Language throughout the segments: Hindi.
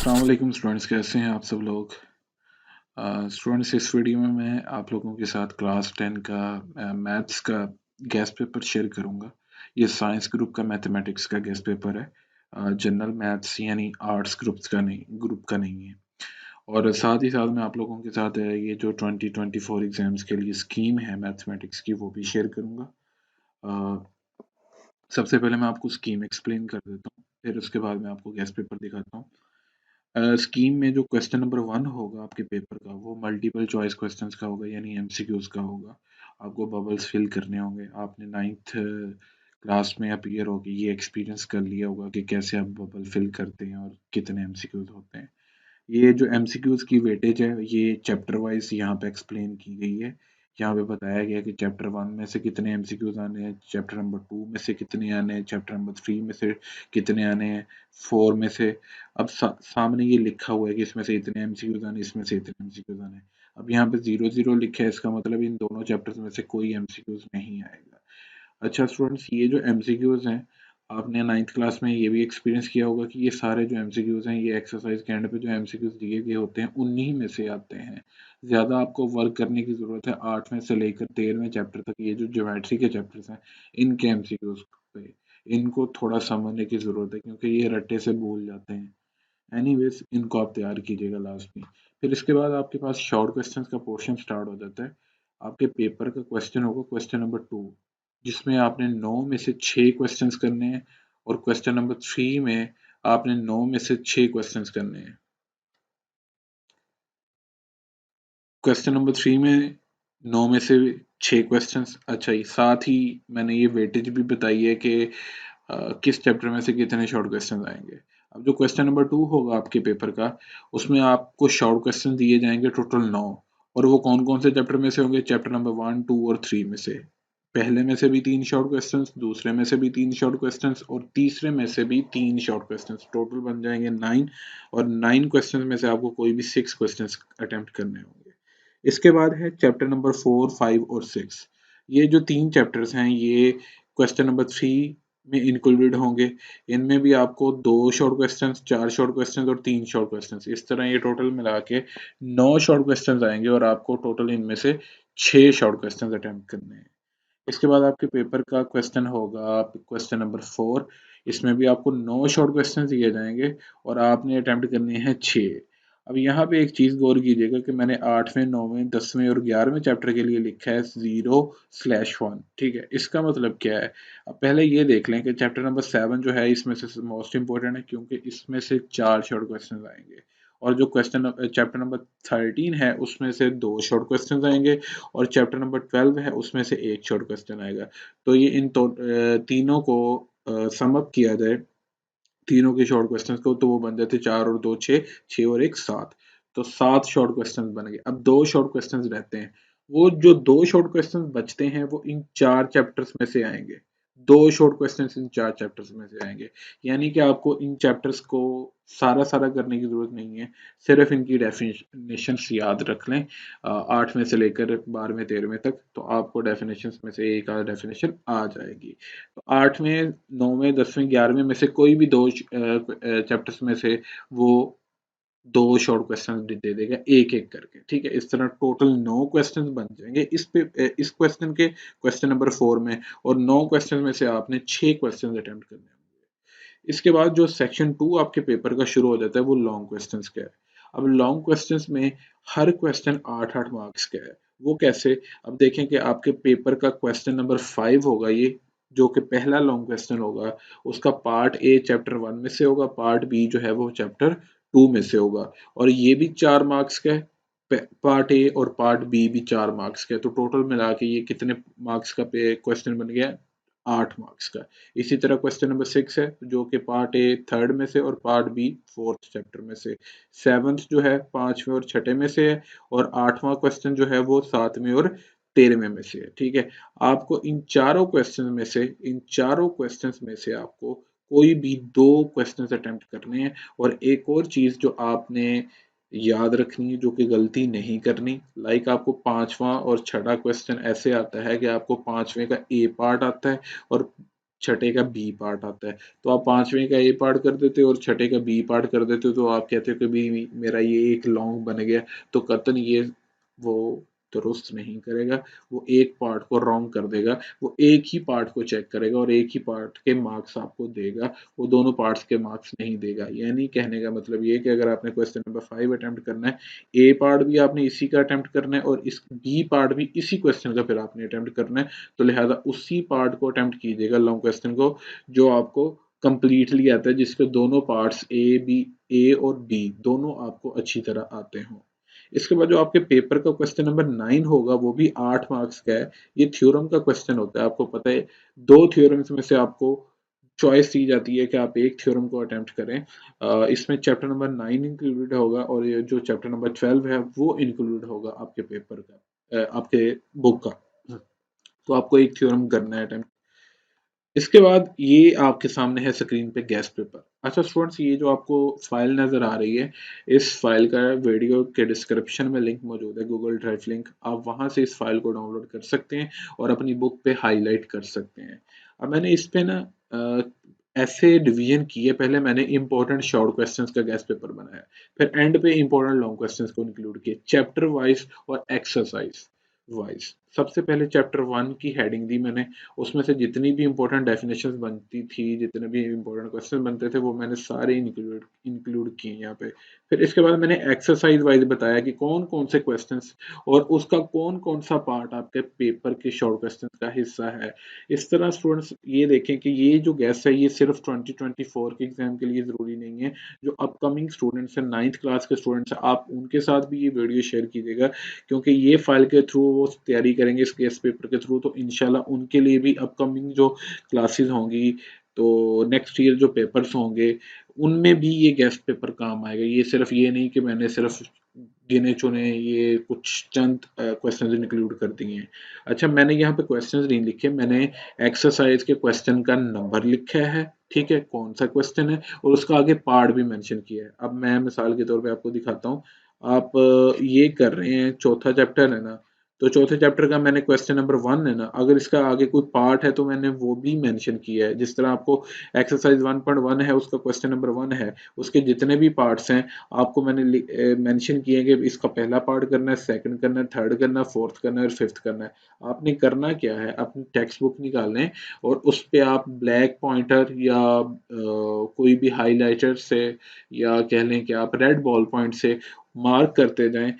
अस्सलाम वालेकुम स्टूडेंट्स, कैसे हैं आप सब लोग। स्टूडेंट्स, इस वीडियो में मैं आप लोगों के साथ क्लास 10 का मैथ्स का गेस्ट पेपर शेयर करूंगा। ये साइंस ग्रुप का मैथमेटिक्स का गेस्ट पेपर है, जनरल मैथ्स यानी आर्ट्स ग्रुप का नहीं है। और साथ ही साथ मैं आप लोगों के साथ ये जो 2024 एग्जाम्स के लिए स्कीम है मैथमेटिक्स की वो भी शेयर करूंगा। सबसे पहले मैं आपको स्कीम एक्सप्लेन कर देता हूँ, फिर उसके बाद मैं आपको गेस्ट पेपर दिखाता हूँ। स्कीम में जो क्वेश्चन नंबर 1 होगा आपके पेपर का वो मल्टीपल चॉइस क्वेश्चंस का होगा, यानी एमसीक्यूज का होगा। आपको बबल्स फिल करने होंगे। आपने 9th क्लास में अपीयर होगी, ये एक्सपीरियंस कर लिया होगा कि कैसे आप बबल फिल करते हैं और कितने एमसीक्यूज होते हैं। ये जो एमसीक्यूज की वेटेज है ये चैप्टर वाइज यहाँ पे एक्सप्लेन की गई है। यहाँ पे बताया गया कि चैप्टर 1 में से कितने एमसीक्यूज आने हैं, चैप्टर नंबर 2 में से कितने आने हैं, चैप्टर नंबर 3 में से कितने आने हैं, 4 में से। अब सामने ये लिखा हुआ है कि इसमें से इतने एमसीक्यूज आने, इसमें से इतने एमसीक्यूज आने। अब यहाँ पे 0 0 लिखा है, इसका मतलब इन दोनों चैप्टर्स में से कोई एमसीक्यूज नहीं आएगा। अच्छा स्टूडेंट्स, ये जो एमसीक्यूज हैं आपने 9th क्लास में ये भी एक्सपीरियंस किया होगा कि ये सारे जो एमसीक्यूज हैं ये एक्सरसाइज के एंड पे जो एमसीक्यूज दिए गए होते हैं उन्हीं में से आते हैं। ज़्यादा आपको वर्क करने की ज़रूरत है 8वें से लेकर 13वें चैप्टर तक। ये जो ज्योमेट्री के चैप्टर्स हैं इनके एमसीक्यूज पे इनको थोड़ा समझने की ज़रूरत है, क्योंकि ये रट्टे से भूल जाते हैं। एनीवेज इनको आप तैयार कीजिएगा लास्ट में। फिर इसके बाद आपके पास शॉर्ट क्वेश्चंस का पोर्शन स्टार्ट हो जाता है। आपके पेपर का क्वेश्चन होगा क्वेश्चन नंबर 2, जिसमें आपने 9 में से 6 क्वेश्चंस करने हैं, और क्वेश्चन नंबर 3 में आपने 9 में से 6 क्वेश्चंस करने हैं। क्वेश्चन नंबर 3 में 9 में से 6 क्वेश्चंस। अच्छा, ये साथ ही मैंने ये वेटेज भी बताई है कि किस चैप्टर में से कितने शॉर्ट क्वेश्चन आएंगे। अब जो क्वेश्चन नंबर 2 होगा आपके पेपर का, उसमें आपको शॉर्ट क्वेश्चन दिए जाएंगे टोटल 9। और वो कौन कौन से चैप्टर में से होंगे? चैप्टर नंबर 1, 2 और 3 में से। पहले में से भी 3 शॉर्ट क्वेश्चंस, दूसरे में से भी 3 शॉर्ट क्वेश्चंस और तीसरे में से भी 3 शॉर्ट क्वेश्चंस। टोटल बन जाएंगे 9। और 9 क्वेश्चंस में से आपको कोई भी 6 क्वेश्चंस अटेम्प्ट करने होंगे। इसके बाद है चैप्टर नंबर 4, 5 और 6। ये जो 3 चैप्टर्स हैं ये क्वेश्चन नंबर 3 में इंक्लूडेड होंगे। इनमें भी आपको 2 शॉर्ट क्वेश्चंस, 4 शॉर्ट क्वेश्चंस और 3 शॉर्ट क्वेश्चंस, इस तरह ये टोटल मिला के 9 शॉर्ट क्वेश्चंस आएंगे और आपको टोटल इनमें से 6 शॉर्ट क्वेश्चंस अटेम्प्ट करने हैं। इसके बाद आपके पेपर का क्वेश्चन होगा क्वेश्चन नंबर 4। इसमें भी आपको 9 शॉर्ट क्वेश्चन दिए जाएंगे और आपने अटेम्प्ट करने हैं 6। अब यहाँ पे एक चीज़ गौर कीजिएगा कि मैंने 8वें, 9वें, 10वें और 11वें चैप्टर के लिए लिखा है 0/1। ठीक है, इसका मतलब क्या है? अब पहले ये देख लें कि चैप्टर नंबर 7 जो है इसमें से मोस्ट इंपॉर्टेंट है, क्योंकि इसमें से 4 शॉर्ट क्वेश्चन आएंगे। और जो क्वेश्चन चैप्टर नंबर 13 है उसमें से 2 शॉर्ट क्वेश्चन आएंगे, और चैप्टर नंबर 12 है उसमें से 1 शॉर्ट क्वेश्चन आएगा। तो ये तीनों को सम अप किया जाए, तीनों के शॉर्ट क्वेश्चंस को, तो वो बन जाते 4 और 2 6, 6 और 1 7। तो 7 शॉर्ट क्वेश्चंस बन गए। अब 2 शॉर्ट क्वेश्चंस रहते हैं। वो जो 2 शॉर्ट क्वेश्चंस बचते हैं वो इन 4 चैप्टर्स में से आएंगे। 2 शॉर्ट क्वेश्चंस इन 4 चैप्टर्स में से आएंगे। यानी कि आपको इन चैप्टर्स को सारा करने की जरूरत नहीं है, सिर्फ इनकी डेफिनेशंस याद रख लें। 8वें से लेकर 12वें 13वें तक तो आपको डेफिनेशंस में से एक आध डेफिनेशन आ जाएगी। तो 8वें, 9वें, 10वें, 11वें में से कोई भी 2 चैप्टर्स में से वो 2 शॉर्ट क्वेश्चन दे देगा एक एक करके। ठीक है, इस तरह टोटल 9 क्वेश्चन बन जाएंगे इस क्वेश्चन के क्वेश्चन नंबर 4 में। और 9 क्वेश्चन में से आपने 6 क्वेश्चन अटेम्प्ट करने होंगे। इसके बाद जो सेक्शन 2 आपके पेपर का शुरू हो जाता है वो लॉन्ग क्वेश्चंस का है। अब लॉन्ग क्वेश्चंस में हर क्वेश्चन 8-8 मार्क्स का है। वो कैसे? अब देखें कि आपके पेपर का क्वेश्चन नंबर 5 होगा, ये जो कि पहला लॉन्ग क्वेश्चन होगा, उसका पार्ट ए चैप्टर 1 में से होगा, पार्ट बी जो है वो चैप्टर 2 में से होगा। और ये भी 4 मार्क्स का है। पार्ट ए और पार्ट बी भी 4 मार्क्स का है। तो टोटल मिला के ये कितने मार्क्स का क्वेश्चन बन गया? 8 मार्क्स का। इसी तरह क्वेश्चन नंबर 6 है जो कि पार्ट ए थर्ड में से और पार्ट बी फोर्थ चैप्टर में से। 7th जो है 5वें और 6ठे में से है, और 8वां क्वेश्चन जो है वो 7वें और 13वें में से है। ठीक है, आपको इन चारों क्वेश्चन में से आपको कोई भी 2 क्वेश्चन अटेम्प्ट करने हैं। और एक और चीज जो आपने याद रखनी है, जो कि गलती नहीं करनी, लाइक आपको 5वां और 6ठा क्वेश्चन ऐसे आता है कि आपको 5वें का ए पार्ट आता है और छठे का बी पार्ट आता है, तो आप पांचवें का ए पार्ट कर देते हो और छठे का बी पार्ट कर देते हो, तो आप कहते हो कि भी मेरा ये एक लॉन्ग बन गया, तो कतन ये वो दुरुस्त नहीं करेगा, वो एक पार्ट को रॉन्ग कर देगा, वो एक ही पार्ट को चेक करेगा और एक ही पार्ट के मार्क्स आपको देगा, वो दोनों पार्ट्स के मार्क्स नहीं देगा। यानी कहने का मतलब ये कि अगर आपने क्वेश्चन नंबर 5 अटेम्प्ट करना है, ए पार्ट भी आपने इसी का अटेम्प्ट करना है और इस बी पार्ट भी इसी क्वेश्चन का फिर आपने अटेम्प्ट करना है, तो लिहाजा उसी पार्ट को अटेम्प्ट कीजिएगा लॉन्ग क्वेश्चन को जो आपको कंप्लीटली आता है, जिसके दोनों पार्ट्स ए और बी दोनों आपको अच्छी तरह आते हों। इसके बाद जो आपके पेपर का क्वेश्चन नंबर 9 होगा वो भी 8 मार्क्स का है। ये थ्योरम का क्वेश्चन होता है, आपको पता है 2 थ्योरम्स में से आपको चॉइस दी जाती है कि आप एक थ्योरम को अटेम्प्ट करें। इसमें चैप्टर नंबर 9 इंक्लूडेड होगा और ये जो चैप्टर नंबर 12 है वो इंक्लूड होगा आपके पेपर का, आपके बुक का। तो आपको एक थ्योरम करना है अटेम्प्ट। इसके बाद ये आपके सामने है स्क्रीन पे गैस पेपर। अच्छा स्टूडेंट्स, ये जो आपको फाइल नज़र आ रही है, इस फाइल का वीडियो के डिस्क्रिप्शन में लिंक मौजूद है, गूगल ड्राइव लिंक, आप वहां से इस फाइल को डाउनलोड कर सकते हैं और अपनी बुक पे हाईलाइट कर सकते हैं। अब मैंने इस पे ना ऐसे डिवीजन किए, पहले मैंने इंपॉर्टेंट शॉर्ट क्वेश्चंस का गैस पेपर बनाया, फिर एंड पे इंपॉर्टेंट लॉन्ग क्वेश्चंस को इंक्लूड किए चैप्टर वाइज और एक्सरसाइज वाइज। सबसे पहले चैप्टर 1 की हेडिंग दी मैंने, उसमें से जितनी भी इंपॉर्टेंट डेफिनेशंस बनती थी, जितने भी इंपॉर्टेंट क्वेश्चन बनते थे, वो मैंने सारे इंक्लूड किए यहाँ पे। फिर इसके बाद मैंने एक्सरसाइज वाइज बताया कि कौन कौन से क्वेश्चंस और उसका कौन कौन सा पार्ट आपके पेपर के शॉर्ट क्वेश्चन का हिस्सा है। इस तरह स्टूडेंट्स ये देखें कि ये जो गैस है ये सिर्फ 2024 के एग्जाम के लिए ज़रूरी नहीं है। जो अपकमिंग स्टूडेंट्स हैं, 9th क्लास के स्टूडेंट्स हैं, आप उनके साथ भी ये वीडियो शेयर कीजिएगा, क्योंकि ये फाइल के थ्रू वो तैयारी करेंगे इस गेस्ट पेपर के थ्रू, तो इंशाल्लाह उनके लिए भी अपकमिंग जो क्लासेस होंगी, तो नेक्स्ट ईयर जो पेपर्स होंगे उनमें भी ये गेस्ट पेपर काम आएगा। ये सिर्फ ये नहीं कि मैंने सिर्फ गिने चुने ये कुछ चंद क्वेश्चन इंक्लूड कर दिए हैं। अच्छा, मैंने यहाँ पे क्वेश्चन नहीं लिखे, मैंने एक्सरसाइज के क्वेश्चन का नंबर लिखा है, ठीक है, कौन सा क्वेश्चन है, और उसका आगे पार्ट भी मेंशन किया है। अब मैं मिसाल के तौर पे आपको दिखाता हूँ। आप ये कर रहे हैं, चौथा चैप्टर है ना, तो चौथे चैप्टर का मैंने क्वेश्चन नंबर 1 है ना, अगर इसका आगे कोई पार्ट है तो मैंने वो भी मेंशन किया है। जिस तरह आपको एक्सरसाइज 1.1 है, उसका क्वेश्चन नंबर 1 है, उसके जितने भी पार्ट्स हैं आपको मैंने मेंशन किए हैं कि इसका पहला पार्ट करना है, सेकंड करना है, थर्ड करना है, फोर्थ करना है और फिफ्थ करना है। आपने करना क्या है, अपनी टेक्स्ट बुक निकाल लें और उस पे आप ब्लैक पॉइंटर या कोई भी हाईलाइटर से, या कह लें कि आप रेड बॉल पॉइंट से मार्क करते जाएं।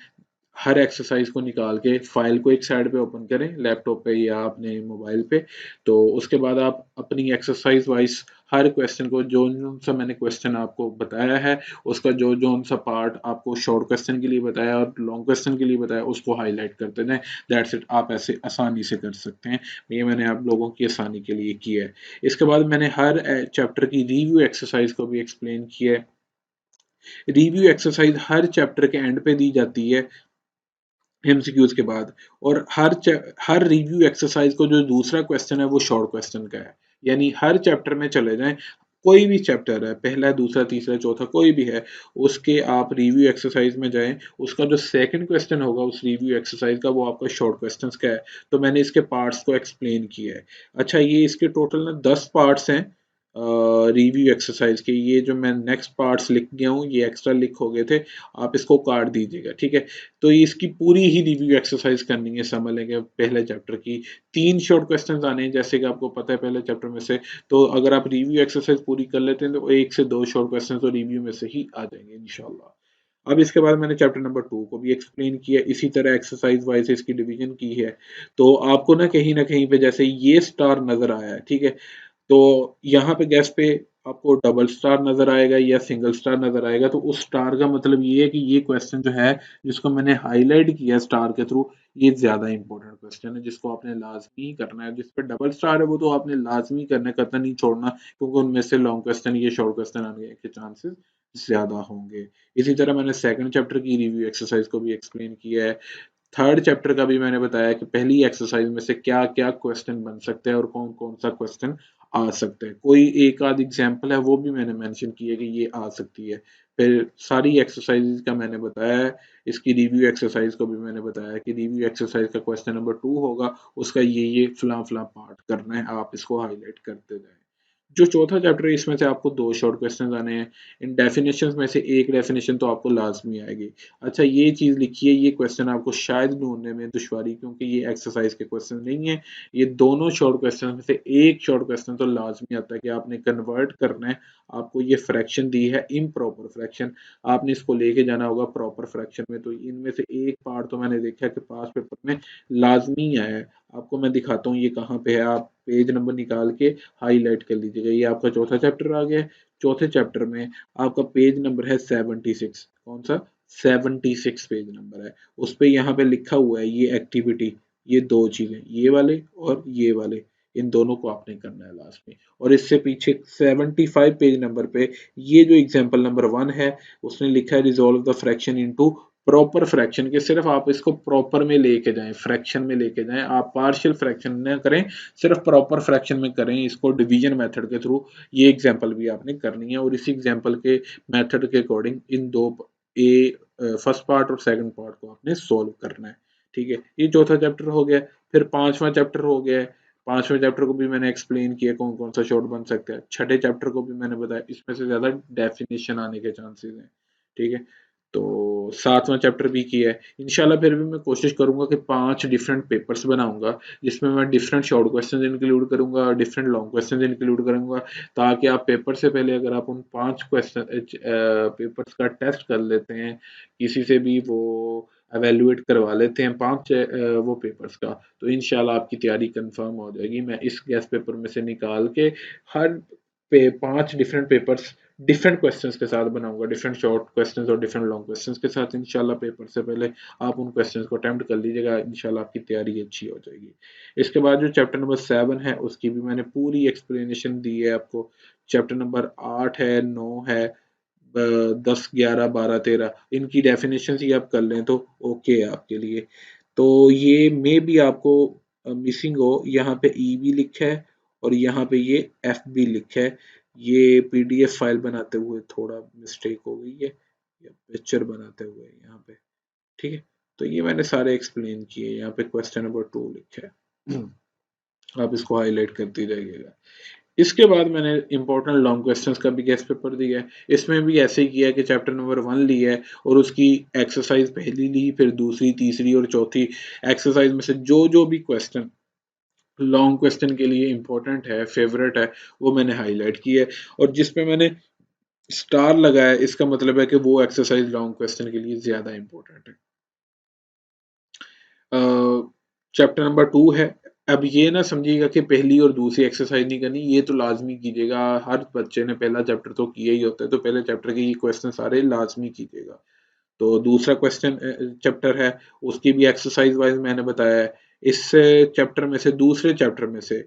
हर एक्सरसाइज को निकाल के फाइल को एक साइड पे ओपन करें, लैपटॉप पे या अपने मोबाइल पे, तो उसके बाद आप अपनी एक्सरसाइज वाइज हर क्वेश्चन को, जो जो सा मैंने क्वेश्चन आपको बताया है, उसका जो जो सा पार्ट आपको शॉर्ट क्वेश्चन के लिए बताया और लॉन्ग क्वेश्चन के लिए बताया, उसको हाईलाइट करते जाएं। दैट्स इट, आप ऐसे आसानी से कर सकते हैं। ये मैंने आप लोगों की आसानी के लिए किया है। इसके बाद मैंने हर चैप्टर की रिव्यू एक्सरसाइज को भी एक्सप्लेन किया है। रिव्यू एक्सरसाइज हर चैप्टर के एंड पे दी जाती है एमसीक्यूज के बाद, और हर रिव्यू एक्सरसाइज को जो दूसरा क्वेश्चन है वो शॉर्ट क्वेश्चन का है। यानी हर चैप्टर में चले जाएं, कोई भी चैप्टर है, पहला दूसरा तीसरा चौथा कोई भी है, उसके आप रिव्यू एक्सरसाइज में जाएं, उसका जो सेकंड क्वेश्चन होगा उस रिव्यू एक्सरसाइज का, वो आपका शॉर्ट क्वेश्चंस का है। तो मैंने इसके पार्ट्स को एक्सप्लेन किया है। अच्छा, ये इसके टोटल ना 10 पार्ट्स हैं रिव्यू एक्सरसाइज के। ये जो मैं नेक्स्ट पार्ट्स लिख गया हूँ ये एक्स्ट्रा लिख हो गए थे, आप इसको काट दीजिएगा, ठीक है। तो इसकी पूरी ही रिव्यू एक्सरसाइज करनी है, समझ लेंगे पहले चैप्टर की 3 शॉर्ट क्वेश्चंस आने हैं, जैसे कि आपको पता है पहले चैप्टर में से। तो अगर आप रिव्यू एक्सरसाइज पूरी कर लेते हैं तो 1 से 2 शॉर्ट क्वेश्चंस तो रिव्यू में से ही आ जाएंगे इंशाल्लाह। अब इसके बाद मैंने चैप्टर नंबर 2 को भी एक्सप्लेन किया, इसी तरह एक्सरसाइज वाइज इसकी डिवीजन की है। तो आपको ना कहीं पे जैसे ये स्टार नजर आया है, ठीक है, तो यहाँ पे गैस पे आपको डबल स्टार नजर आएगा या सिंगल स्टार नजर आएगा, तो उस स्टार का मतलब ये है कि ये क्वेश्चन जो है जिसको मैंने हाईलाइट किया स्टार के थ्रू, ये ज्यादा इंपॉर्टेंट क्वेश्चन है जिसको आपने लाजमी करना है। जिस पे डबल स्टार है वो तो आपने लाजमी करना है, कतई नहीं छोड़ना, क्योंकि उनमें से लॉन्ग क्वेश्चन ये शॉर्ट क्वेश्चन आने के चांसेस ज्यादा होंगे। इसी तरह मैंने सेकंड चैप्टर की रिव्यू एक्सरसाइज को भी एक्सप्लेन किया है। थर्ड चैप्टर का भी मैंने बताया कि पहली एक्सरसाइज में से क्या क्या क्वेश्चन बन सकते हैं और कौन कौन सा क्वेश्चन आ सकता है। कोई एक आध एग्जांपल है वो भी मैंने मेंशन की है कि ये आ सकती है। फिर सारी एक्सरसाइजेज का मैंने बताया है। इसकी रिव्यू एक्सरसाइज को भी मैंने बताया है कि रिव्यू एक्सरसाइज का क्वेश्चन नंबर 2 होगा, उसका ये फलां-फलां पार्ट करना है, आप इसको हाइलाइट करते जाएँ। जो चौथा चैप्टर है इसमें से आपको 2 शॉर्ट क्वेश्चंस आने हैं। इन डेफिनेशंस में से एक डेफिनेशन तो आपको लाज़मी आएगी। अच्छा ये चीज़ लिखिए, ये क्वेश्चन आपको शायद ढूँढने में दुश्वारी, क्योंकि ये एक्सरसाइज के क्वेश्चन नहीं है। ये दोनों शॉर्ट क्वेश्चन में से एक शॉर्ट क्वेश्चन तो लाज़मी आता है कि आपने कन्वर्ट करना है। आपको ये फ्रैक्शन दी है इम्प्रॉपर फ्रैक्शन, आपने इसको लेके जाना होगा प्रॉपर फ्रैक्शन में। तो इनमें से एक पार्ट तो मैंने देखा है कि पास पेपर में लाज़मी आया है। आपको मैं दिखाता हूँ ये कहाँ पे है, आप पेज नंबर निकाल के हाईलाइट कर लीजिएगा। ये आपका चौथा चैप्टर आ गया है। चौथे चैप्टर में आपका पेज नंबर है 76। कौन सा? 76 पेज नंबर है। उस पे यहाँ पे लिखा हुआ है ये एक्टिविटी, ये दो चीजें, ये वाले और ये वाले, इन दोनों को आपने करना है लास्ट में। और इससे पीछे 75 पेज नंबर पे ये जो एग्जाम्पल नंबर 1 है, उसने लिखा है resolve the fraction into proper fraction, के सिर्फ आप इसको प्रॉपर में लेके जाएं, फ्रैक्शन में लेके जाएं, आप पार्शियल फ्रैक्शन न करें, सिर्फ प्रॉपर फ्रैक्शन में करें इसको डिवीजन मेथड के थ्रू। ये एग्जांपल भी आपने करनी है और इसी एग्जांपल के मेथड के अकॉर्डिंग इन दो ए फर्स्ट पार्ट और सेकंड पार्ट को आपने सॉल्व करना है। ठीक है, ये चौथा चैप्टर हो गया। फिर पांचवा चैप्टर हो गया है। पांचवें चैप्टर को भी मैंने एक्सप्लेन किया कौन कौन सा शॉर्ट बन सकता है। छठे चैप्टर को भी मैंने बताया, इसमें से ज्यादा डेफिनेशन आने के चांसेस हैं। ठीक है, तो सातवां चैप्टर भी किया है। इंशाल्लाह फिर भी मैं कोशिश करूंगा कि 5 डिफरेंट पेपर्स बनाऊंगा, जिसमें मैं डिफरेंट शॉर्ट क्वेश्चन इंक्लूड करूंगा, डिफरेंट लॉन्ग क्वेश्चन इंक्लूड करूंगा, ताकि आप पेपर से पहले अगर आप उन 5 क्वेश्चन पेपर्स का टेस्ट कर लेते हैं, किसी से भी वो एवेल्युएट करवा लेते हैं 5 वो पेपर्स का, तो इंशाल्लाह आपकी तैयारी कंफर्म हो जाएगी। मैं इस गैस पेपर में से निकाल के हर पे 5 डिफरेंट पेपर्स डिफरेंट क्वेश्चंस के साथ बनाऊंगा, डिफरेंट शॉर्ट क्वेश्चंस और डिफरेंट लॉन्ग क्वेश्चंस के साथ। इंशाल्लाह पेपर से पहले आप उन क्वेश्चंस को अटेम्प्ट कर लीजिएगा, इंशाल्लाह आपकी तैयारी अच्छी हो जाएगी। इसके बाद जो चैप्टर नंबर 7 है उसकी भी मैंने पूरी एक्सप्लेनेशन दी है आपको। चैप्टर नंबर 8 है, 9 है, 10, 11, 12, 13, इनकी डेफिनेशन ही आप कर लें तो ओके है आपके लिए। तो ये मे भी आपको मिसिंग हो, यहाँ पे ई भी लिखा है और यहाँ पे ये एफ भी लिखा है। ये पीडीएफ फाइल बनाते हुए थोड़ा मिस्टेक हो गई है, या पिक्चर बनाते हुए यहाँ पे। ठीक है, तो ये मैंने सारे एक्सप्लेन किए। यहाँ पे क्वेश्चन नंबर 2 लिखा है, आप इसको हाईलाइट करते जाइएगा। इसके बाद मैंने इंपॉर्टेंट लॉन्ग क्वेश्चंस का भी गेस्ट पेपर दिया है। इसमें भी ऐसे ही किया है कि चैप्टर नंबर 1 लिया है और उसकी एक्सरसाइज पहली ली, फिर दूसरी, तीसरी और चौथी एक्सरसाइज में से जो जो भी क्वेश्चन लॉन्ग क्वेश्चन के लिए इंपॉर्टेंट है, फेवरेट है, वो मैंने हाईलाइट किया है। और जिसपे मैंने स्टार लगाया, इसका मतलब है कि वो एक्सरसाइज लॉन्ग क्वेश्चन के लिए ज्यादा इंपॉर्टेंट है। चैप्टर नंबर 2 है। अब ये ना समझिएगा कि पहली और दूसरी एक्सरसाइज नहीं करनी, ये तो लाजमी कीजिएगा। हर बच्चे ने पहला चैप्टर तो किया ही होता है, तो पहले चैप्टर के ये क्वेश्चन सारे लाजमी कीजिएगा। तो दूसरा क्वेश्चन चैप्टर है, उसकी भी एक्सरसाइज वाइज मैंने बताया है। इस चैप्टर में से, दूसरे चैप्टर में से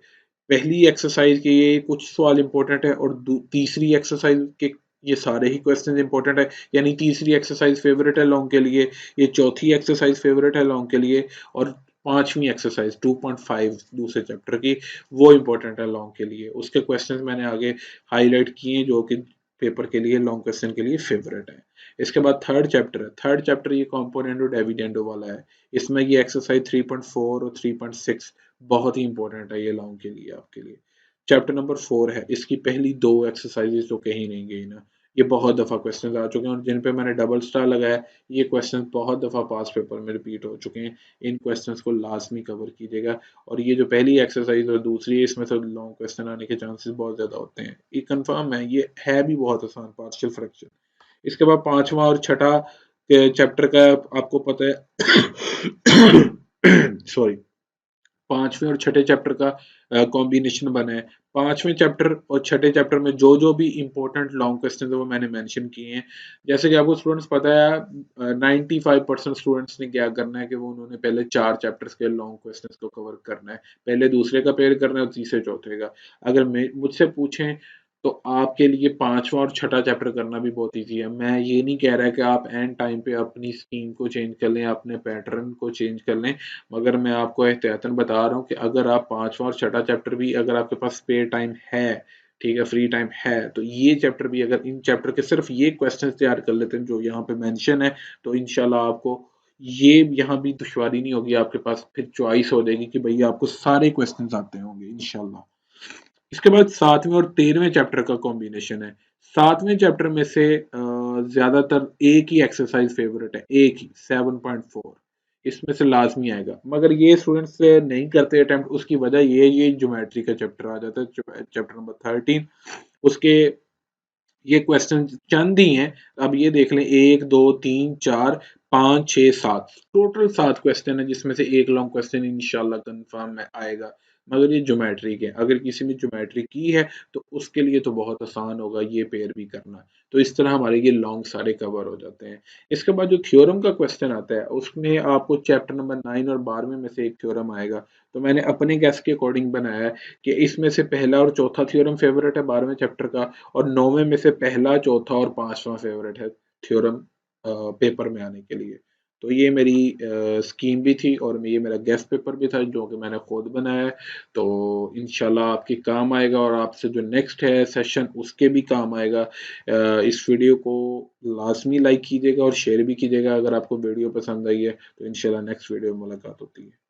पहली एक्सरसाइज के ये कुछ सवाल इंपॉर्टेंट है और तीसरी एक्सरसाइज के ये सारे ही क्वेश्चन इंपॉर्टेंट है। यानी तीसरी एक्सरसाइज फेवरेट है लॉन्ग के लिए, ये चौथी एक्सरसाइज फेवरेट है लॉन्ग के लिए, और पांचवी एक्सरसाइज 2.5 दूसरे चैप्टर की, वो इंपॉर्टेंट है लॉन्ग के लिए। उसके क्वेश्चंस मैंने आगे हाईलाइट किए जो कि पेपर के लिए लॉन्ग क्वेश्चन के लिए फेवरेट है। इसके बाद थर्ड चैप्टर है। थर्ड चैप्टर ये कंपोनेंट डिविडेंडो वाला है। इसमें ये एक्सरसाइज 3.4 और 3.6 बहुत ही इंपॉर्टेंट है ये लॉन्ग के लिए, आपके लिए। चैप्टर नंबर 4 है, इसकी पहली 2 एक्सरसाइजेज तो कहीं नहीं गई ना, ये बहुत दफा क्वेश्चन आ चुके हैं और जिन पे मैंने डबल स्टार लगाया, ये क्वेश्चन बहुत दफा पास पेपर में रिपीट हो चुके हैं। इन क्वेश्चंस को लाजमी कवर कीजिएगा। और ये जो पहली एक्सरसाइज और दूसरी है, इसमें से लॉन्ग क्वेश्चन आने के चांसेस बहुत ज्यादा होते हैं, ये कंफर्म है। ये है भी बहुत आसान, पार्शियल फ्रैक्शन। इसके बाद पांचवा और छठा चैप्टर का आपको पता है सॉरी, पांचवें और छठे चैप्टर का कॉम्बिनेशन बना है। पांचवें चैप्टर और छठे चैप्टर में जो जो भी इंपॉर्टेंट लॉन्ग क्वेश्चन है वो मैंने मेंशन किए हैं। जैसे कि आपको स्टूडेंट्स पता है 95% स्टूडेंट्स ने क्या करना है कि वो उन्होंने पहले 4 चैप्टर्स के लॉन्ग क्वेश्चंस को कवर करना है, पहले दूसरे का पेयर करना है और तीसरे चौथे का। अगर मुझसे पूछें तो आपके लिए 5वां और छठा चैप्टर करना भी बहुत ईज़ी है। मैं ये नहीं कह रहा कि आप एंड टाइम पे अपनी स्कीम को चेंज कर लें, अपने पैटर्न को चेंज कर लें, मगर मैं आपको एहतियातन बता रहा हूँ कि अगर आप 5वां और छठा चैप्टर भी अगर आपके पास स्पेयर टाइम है, ठीक है, फ्री टाइम है, तो ये चैप्टर भी अगर इन चैप्टर के सिर्फ ये क्वेश्चंस तैयार कर लेते हैं जो यहाँ पे मेंशन है, तो इंशाल्लाह आपको ये यहाँ भी दुश्वारी नहीं होगी, आपके पास फिर चॉइस हो जाएगी कि भई आपको सारे क्वेश्चंस आते होंगे इंशाल्लाह। इसके बाद 7वें और 13वें चैप्टर का कॉम्बिनेशन है। 7वें चैप्टर में से ज़्यादातर एक ही एक्सरसाइज फेवरेट है, एक ही 7.4 इसमें से लाज़मी आएगा। मगर ये स्टूडेंट्स नहीं करते अटेम्प्ट, उसकी वजह ये ज्योमेट्री का चैप्टर आ जाता है, चैप्टर नंबर 13 उसके ये क्वेश्चन चंद ही हैं। अब ये देख लें 1, 2, 3, 4, 5, 6, 7 टोटल 7 क्वेश्चन है जिसमें से एक लॉन्ग क्वेश्चन इंशाल्लाह कंफर्म में आएगा। मगर ये ज्योमेट्री के, अगर किसी ने ज्योमेट्री की है तो उसके लिए तो बहुत आसान होगा ये पेयर भी करना। तो इस तरह हमारे ये लॉन्ग सारे कवर हो जाते हैं। इसके बाद जो थ्योरम का क्वेश्चन आता है उसमें आपको चैप्टर नंबर 9 और 12वें में से एक थ्योरम आएगा। तो मैंने अपने गेस के अकॉर्डिंग बनाया है कि इसमें से पहला और चौथा थ्योरम फेवरेट है 12वें चैप्टर का, और 9वें में से पहला, चौथा और 5वां फेवरेट है थ्योरम पेपर में आने के लिए। तो ये मेरी स्कीम भी थी और ये मेरा गेस्ट पेपर भी था जो कि मैंने खुद बनाया है। तो इंशाल्लाह आपके काम आएगा और आपसे जो नेक्स्ट है सेशन उसके भी काम आएगा। इस वीडियो को लाजमी लाइक कीजिएगा और शेयर भी कीजिएगा अगर आपको वीडियो पसंद आई है। तो इंशाल्लाह नेक्स्ट वीडियो में मुलाकात होती है।